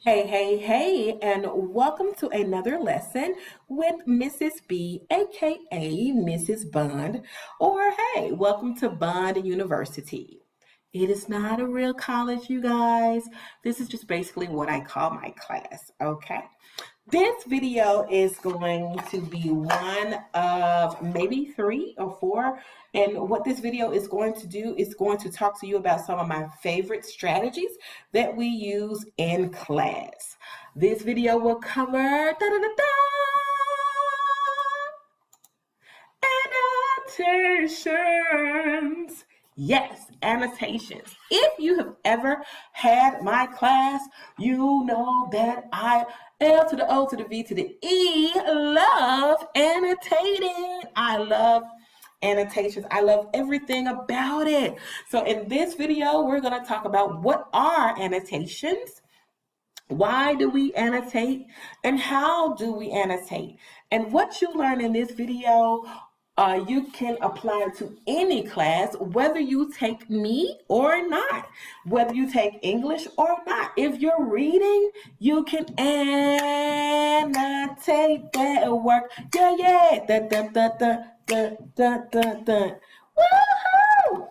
Hey, hey, hey, and welcome to another lesson with Mrs. B, aka Mrs. Bond, or hey, welcome to Bond University. It is not a real college, you guys. This is just basically what I call my class, okay? This video is going to be one of maybe 3 or 4. And what this video is going to do is going to talk to you about some of my favorite strategies that we use in class. This video will cover annotations. Yes, annotations. If you have ever had my class, you know that I L to the O to the V to the E love annotating. I love annotations. I love everything about it. So in this video, we're going to talk about what are annotations, why do we annotate, and how do we annotate. And what you learn in this video, you can apply to any class, whether you take me or not, whether you take English or not. If you're reading, you can annotate that work. Yeah, yeah. Da, da, da, da, da, da, da, da. Woohoo!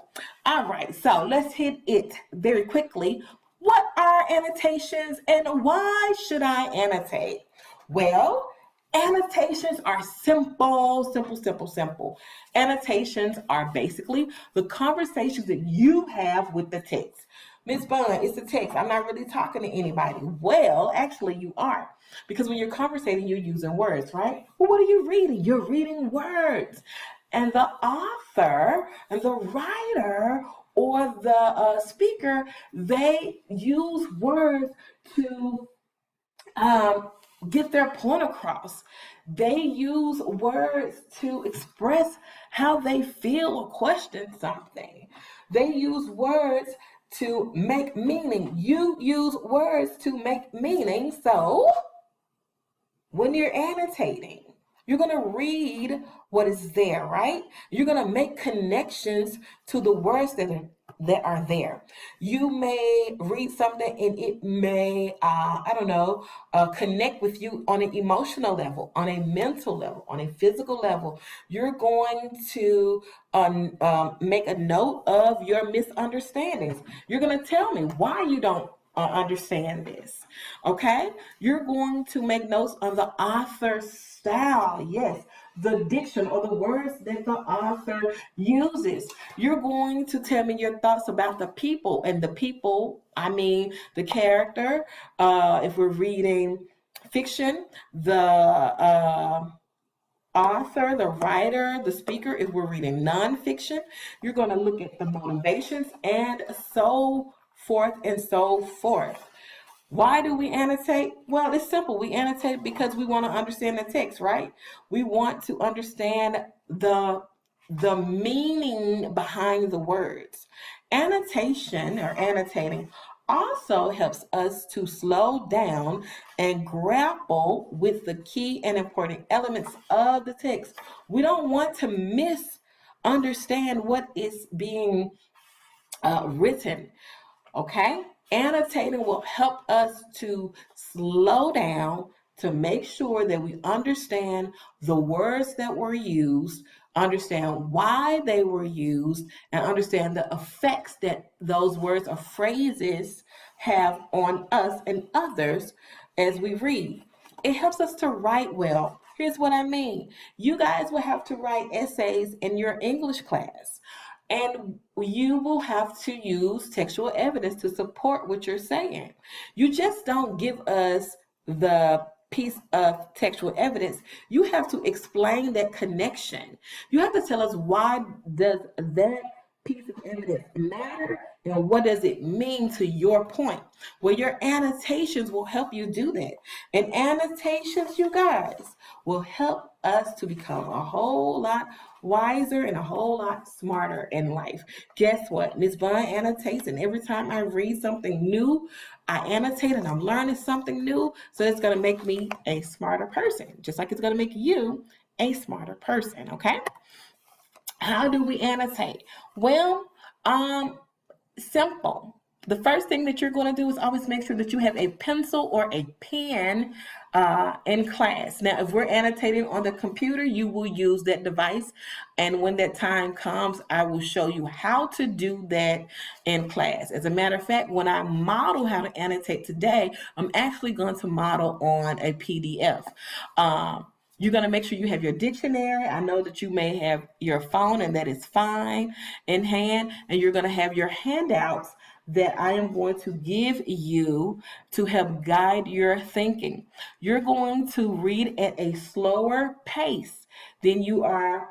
All right, so let's hit it very quickly. What are annotations and why should I annotate? Well, annotations are simple, simple, simple, simple. Annotations are basically the conversations that you have with the text. Miss Bun, it's a text. I'm not really talking to anybody. Well, actually, you are. Because when you're conversating, you're using words, right? Well, what are you reading? You're reading words. And the author and the writer or the speaker, they use words to get their point across. They use words to express how they feel or question something. They use words to make meaning. You use words to make meaning. So when you're annotating, you're going to read what is there, right? You're going to make connections to the words that are there. You may read something and it may, I don't know, connect with you on an emotional level, on a mental level, on a physical level. You're going to make a note of your misunderstandings. You're going to tell me why you don't understand this. Okay, you're going to make notes on the author's style. Yes, the diction or the words that the author uses. You're going to tell me your thoughts about the people, and the people, I mean the character. If we're reading fiction, the author, the writer, the speaker. If we're reading nonfiction, you're going to look at the motivations and so forth and so forth. Why do we annotate? Well, it's simple. We annotate because we want to understand the text, right? We want to understand the meaning behind the words. Annotation or annotating also helps us to slow down and grapple with the key and important elements of the text. We don't want to misunderstand what is being written. Okay? Annotating will help us to slow down to make sure that we understand the words that were used, understand why they were used, and understand the effects that those words or phrases have on us and others as we read. It helps us to write well. Here's what I mean. You guys will have to write essays in your English class. And you will have to use textual evidence to support what you're saying. You just don't give us the piece of textual evidence. You have to explain that connection. You have to tell us why does that piece of evidence matter and what does it mean to your point. Well, your annotations will help you do that. And annotations, you guys, will help us to become a whole lot wiser and a whole lot smarter in life. Guess what? Miss Vaughn annotates, and every time I read something new, I annotate and I'm learning something new. So it's going to make me a smarter person, just like it's going to make you a smarter person, okay? How do we annotate? Well, simple. the first thing that you're going to do is always make sure that you have a pencil or a pen in class. Now, if we're annotating on the computer, you will use that device. And when that time comes, I will show you how to do that in class. As a matter of fact, when I model how to annotate today, I'm actually going to model on a PDF. You're going to make sure you have your dictionary. I know that you may have your phone, and that is fine, in hand. And you're going to have your handouts that I am going to give you to help guide your thinking. You're going to read at a slower pace than you are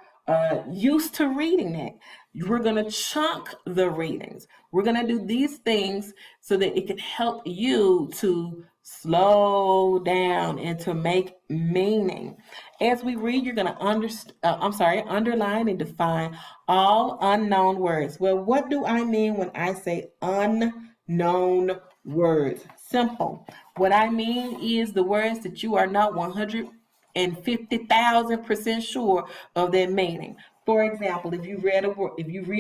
used to reading it. We're going to chunk the readings. We're going to do these things so that it can help you to slow down and to make meaning. As we read, you're going to underline and define all unknown words. Well, what do I mean when I say unknown words? Simple. What I mean is the words that you are not 150,000% sure of their meaning. For example, if you read a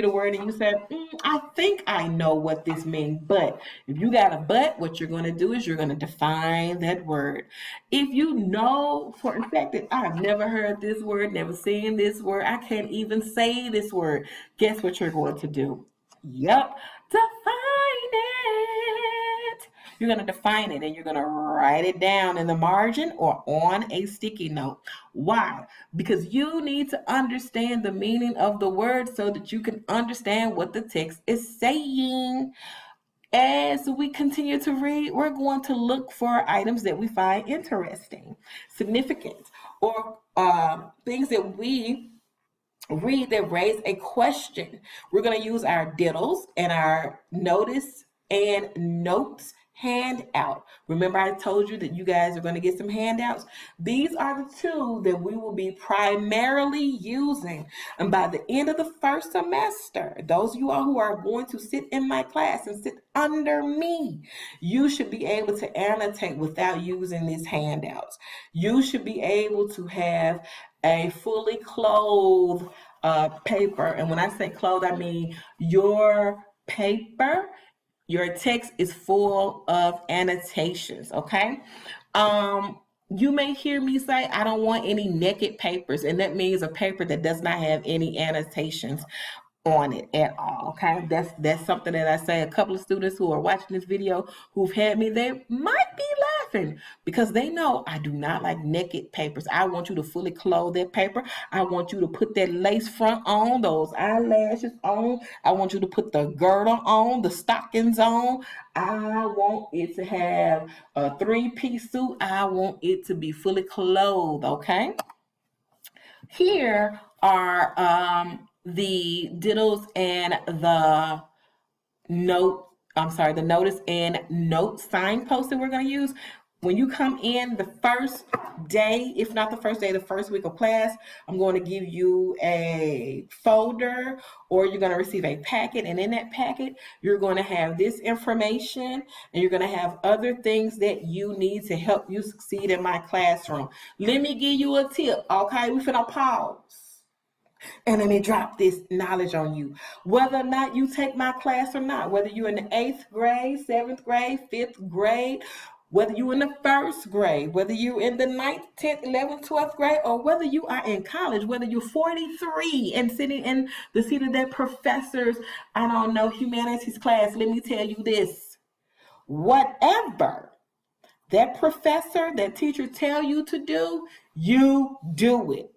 word and you said, I think I know what this means, but if you got a but, what you're going to do is you're going to define that word. If you know for a fact that I've never heard this word, never seen this word, I can't even say this word, guess what you're going to do? Yep, define it. You're going to define it and you're going to write it down in the margin or on a sticky note. Why? Because you need to understand the meaning of the word so that you can understand what the text is saying. As we continue to read, we're going to look for items that we find interesting, significant, or things that we read that raise a question. We're going to use our diddles and our notice and notes handout. Remember, I told you that you guys are going to get some handouts. These are the two that we will be primarily using. And by the end of the first semester, those of you all who are going to sit in my class and sit under me, you should be able to annotate without using these handouts. You should be able to have a fully clothed paper. And when I say clothed, I mean your paper, your text is full of annotations, okay? You may hear me say, I don't want any naked papers, and that means a paper that does not have any annotations on it at all. Okay, that's something that I say. A couple of students who are watching this video who've had me, they might be laughing because they know I do not like naked papers. I want you to fully clothe that paper. I want you to put that lace front on, those eyelashes on. I want you to put the girdle on, the stockings on. I want it to have a 3-piece suit. I want it to be fully clothed. Okay, here are the diddles and the the notice and note signpost that we're going to use. When you come in the first day, if not the first day, the first week of class, I'm going to give you a folder, or you're going to receive a packet. And in that packet, you're going to have this information, and you're going to have other things that you need to help you succeed in my classroom. Let me give you a tip, okay? We're finna pause. And let me drop this knowledge on you. Whether or not you take my class or not, whether you're in the 8th grade, 7th grade, 5th grade, whether you're in the 1st grade, whether you're in the 9th, 10th, 11th, 12th grade, or whether you are in college, whether you're 43 and sitting in the seat of that professor's, I don't know, humanities class, let me tell you this. Whatever that professor, that teacher tell you to do, you do it.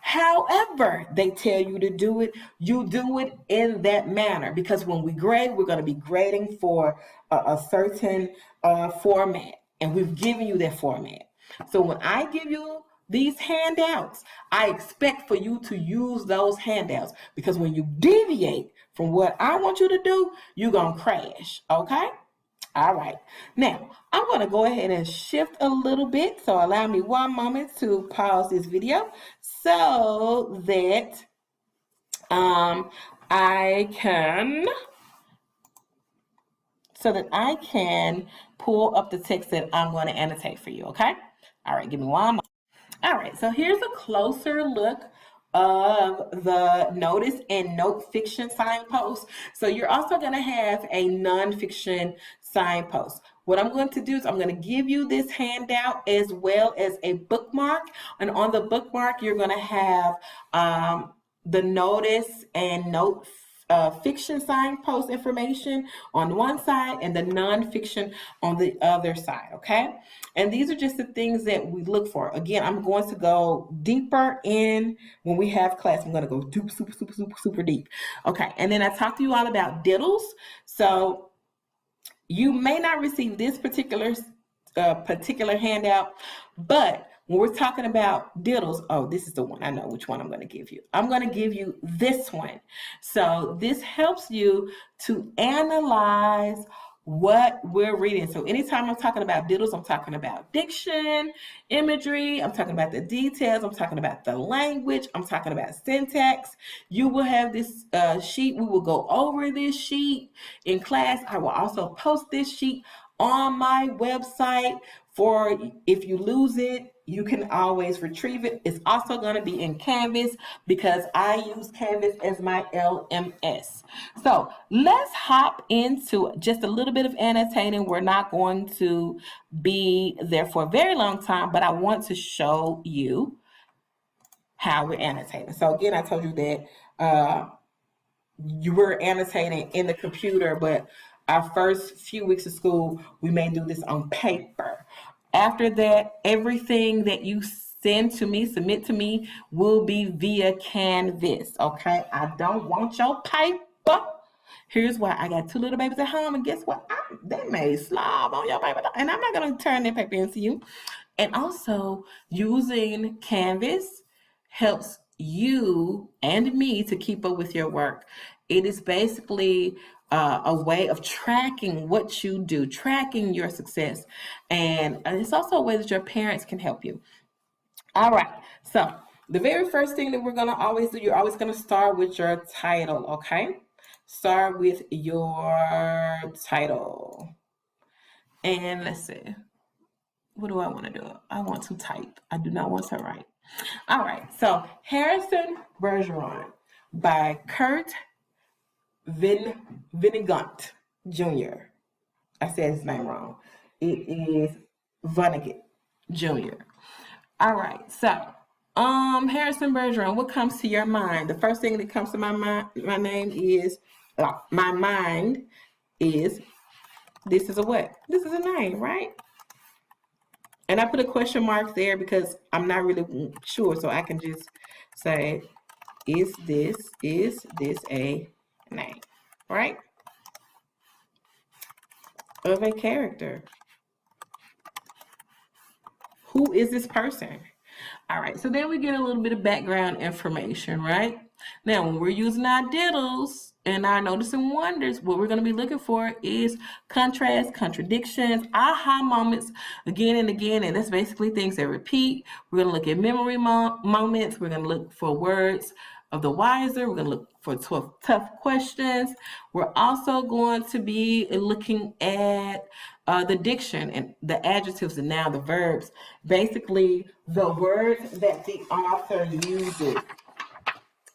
However they tell you to do it, you do it in that manner. Because when we grade, we're going to be grading for a certain format. And we've given you that format. So when I give you these handouts, I expect for you to use those handouts. Because when you deviate from what I want you to do, you're going to crash. Okay? All right. Now, I'm going to go ahead and shift a little bit. So allow me one moment to pause this video so that I can pull up the text that I'm going to annotate for you. Okay. All right. Give me one moment. All right. So here's a closer look of the notice and note fiction signpost. So you're also going to have a nonfiction signpost. What I'm going to do is I'm going to give you this handout as well as a bookmark. And on the bookmark, you're going to have the notice and note fiction signpost information on one side and the nonfiction on the other side, okay? And these are just the things that we look for. Again, I'm going to go deeper in when we have class. I'm going to go super deep. Okay, and then I talked to you all about diddles. So you may not receive this particular handout, but when we're talking about diddles, oh, this is the one. I know which one I'm going to give you. I'm going to give you this one. So this helps you to analyze what we're reading. So anytime I'm talking about diddles, I'm talking about diction, imagery, I'm talking about the details, I'm talking about the language, I'm talking about syntax. You will have this sheet. We will go over this sheet in class. I will also post this sheet on my website for if you lose it, you can always retrieve it. It's also going to be in Canvas because I use Canvas as my LMS. So let's hop into just a little bit of annotating. We're not going to be there for a very long time, but I want to show you how we're annotating. So again, I told you that you were annotating in the computer, but our first few weeks of school, we may do this on paper. After that, everything that you submit to me, will be via Canvas, okay? I don't want your paper. Here's why. I got two little babies at home, and guess what? They may slob on your paper, and I'm not going to turn that paper into you. And also, using Canvas helps you and me to keep up with your work. It is basically a way of tracking what you do, tracking your success. And it's also a way that your parents can help you. All right. So the very first thing that we're going to always do, you're always going to start with your title, okay? Start with your title. And let's see. What do I want to do? I want to type. I do not want to write. All right. So Harrison Bergeron by Kurt Vonnegut Jr. I said his name wrong. It is Vonnegut Jr. All right, so Harrison Bergeron, what comes to your mind? The first thing that comes to my mind, my mind is this is a what? This is a name, right? And I put a question mark there because I'm not really sure, so I can just say, is this a name, right? Of a character. Who is this person? All right, so then we get a little bit of background information, right? Now, when we're using our diddles and our notice and wonders, what we're going to be looking for is contrast, contradictions, aha moments again and again, and that's basically things that repeat. We're going to look at memory moments. We're going to look for words of the wiser. We're going to look for tough questions. We're also going to be looking at the diction and the adjectives and now the verbs, basically the words that the author uses.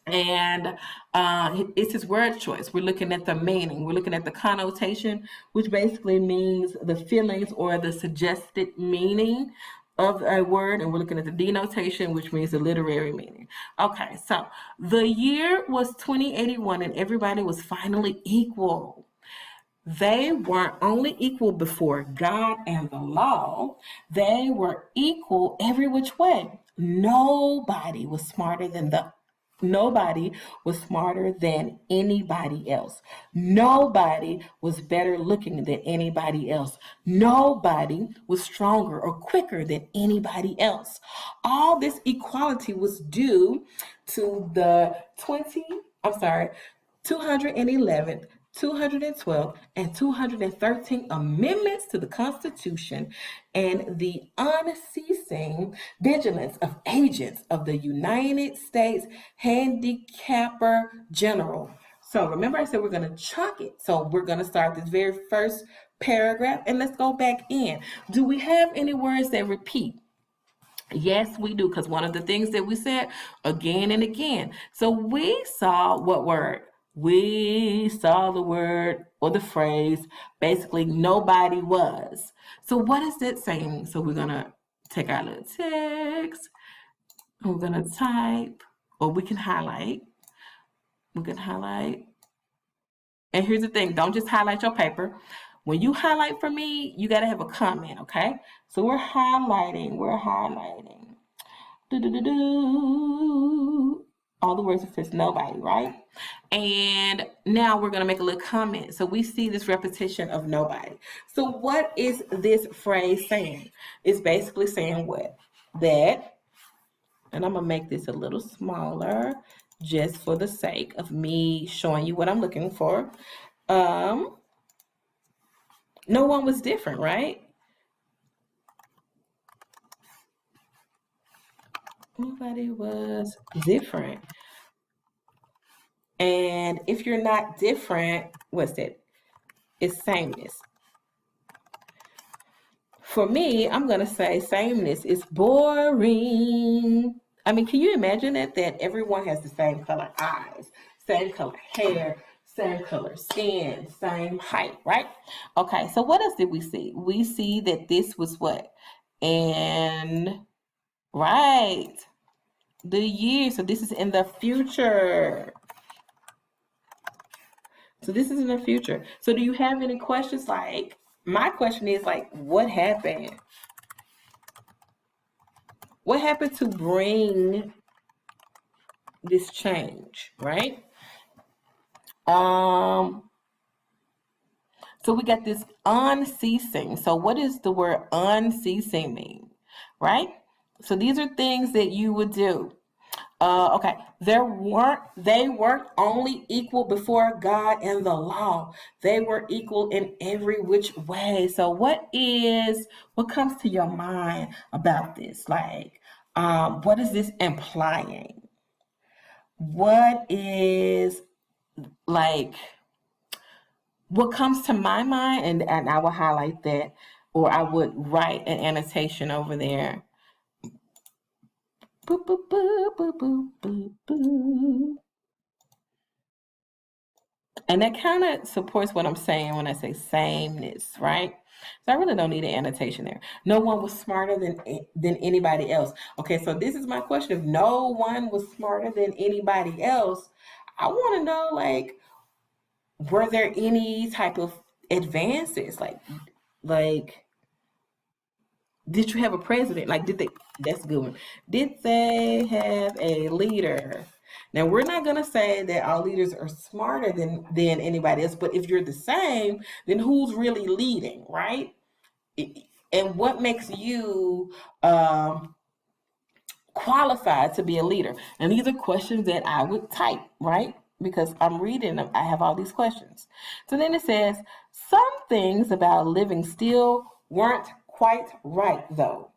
And it's his word choice. We're looking at the meaning. We're looking at the connotation, which basically means the feelings or the suggested meaning of a word, and we're looking at the denotation, which means the literary meaning. Okay, so the year was 2081 and everybody was finally equal. They weren't only equal before God and the law, they were equal every which way. Nobody was smarter than anybody else. Nobody was better looking than anybody else. Nobody was stronger or quicker than anybody else. All this equality was due to the 211th, 212th, and 213th amendments to the Constitution and the unceasing vigilance of agents of the United States Handicapper General. So remember I said we're going to chunk it. So we're going to start this very first paragraph and let's go back in. Do we have any words that repeat? Yes, we do, because one of the things that we said again and again. So we saw what word? We saw the word or the phrase, basically, nobody was. So what is that saying? So we're going to take our little text, and we're going to type, or we can highlight. We can highlight. And here's the thing, don't just highlight your paper. When you highlight for me, you got to have a comment, okay? So we're highlighting. Do-do-do-do. All the words that says nobody, right? And now we're going to make a little comment. So we see this repetition of nobody. So what is this phrase saying? It's basically saying what? That, and I'm going to make this a little smaller just for the sake of me showing you what I'm looking for. No one was different, right? Nobody was different. And if you're not different, what's that? It's sameness. For me, I'm going to say sameness is boring. I mean, can you imagine it, that everyone has the same color eyes, same color hair, same color skin, same height, right? Okay, so what else did we see? We see that this was what? And, right, the year. So this is in the future. So this is in the future. So do you have any questions? Like, my question is like, what happened? What happened to bring this change, right? So we got this unceasing. So what does the word unceasing mean, right? So these are things that you would do. Okay, they weren't only equal before God and the law. They were equal in every which way. So what comes to your mind about this? Like, what is this implying? What is, like, what comes to my mind, and I will highlight that, or I would write an annotation over there. Boop, boop, boop, boop, boop, boop, boop. And that kind of supports what I'm saying when I say sameness, right? So I really don't need an annotation there. No one was smarter than anybody else. Okay, so this is my question. If no one was smarter than anybody else, I want to know, like, were there any type of advances? Like, did you have a president? Like, that's a good one. Did they have a leader? Now, we're not going to say that all leaders are smarter than anybody else, but if you're the same, then who's really leading, right? And what makes you qualified to be a leader? And these are questions that I would type, right? Because I'm reading them. I have all these questions. So then it says, some things about living still weren't quite right, though.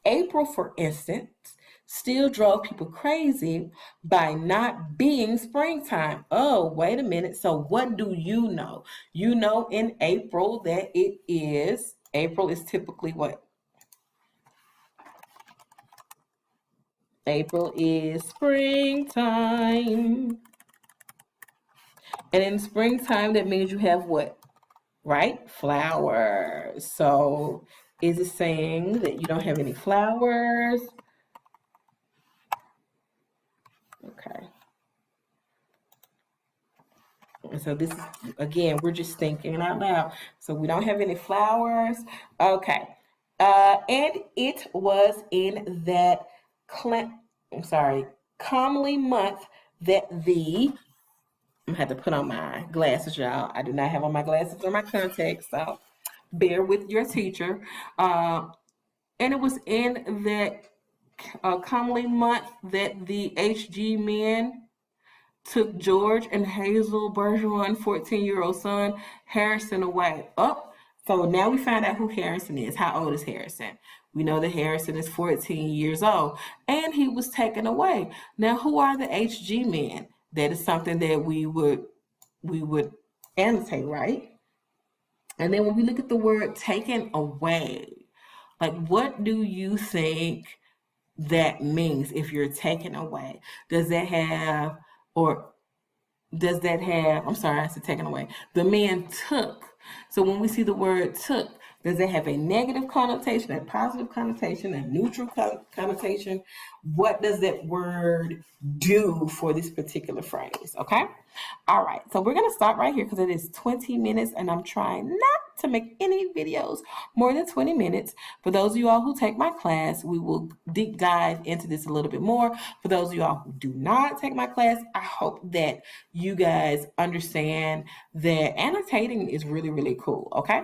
April, for instance, still drove people crazy by not being springtime. Oh, wait a minute. So what do you know? You know in April that April is typically what? April is springtime. And in springtime, that means you have what? Right? Flowers. So is it saying that you don't have any flowers? Okay. And so this is, again, we're just thinking out loud. So we don't have any flowers. Okay. And it was in that, comely month that I'm gonna have to put on my glasses, y'all. I do not have on my glasses or my contacts, so bear with your teacher. And it was in that comely month that the HG men took George and Hazel Bergeron, 14-year-old son, Harrison, away. Oh, so now we find out who Harrison is. How old is Harrison? We know that Harrison is 14 years old, and he was taken away. Now, who are the HG men? That is something that we would annotate, right? And then when we look at the word taken away, like, what do you think that means if you're taken away. Does that have, I'm sorry, I said taken away. The man took. So when we see the word took, does it have a negative connotation, a positive connotation, a neutral connotation? What does that word do for this particular phrase? Okay. All right. So we're going to stop right here because it is 20 minutes and I'm trying not to make any videos more than 20 minutes. For those of you all who take my class, we will deep dive into this a little bit more. For those of you all who do not take my class, I hope that you guys understand that annotating is really, really cool. Okay.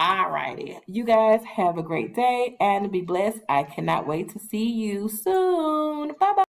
All righty. You guys have a great day and be blessed. I cannot wait to see you soon. Bye-bye.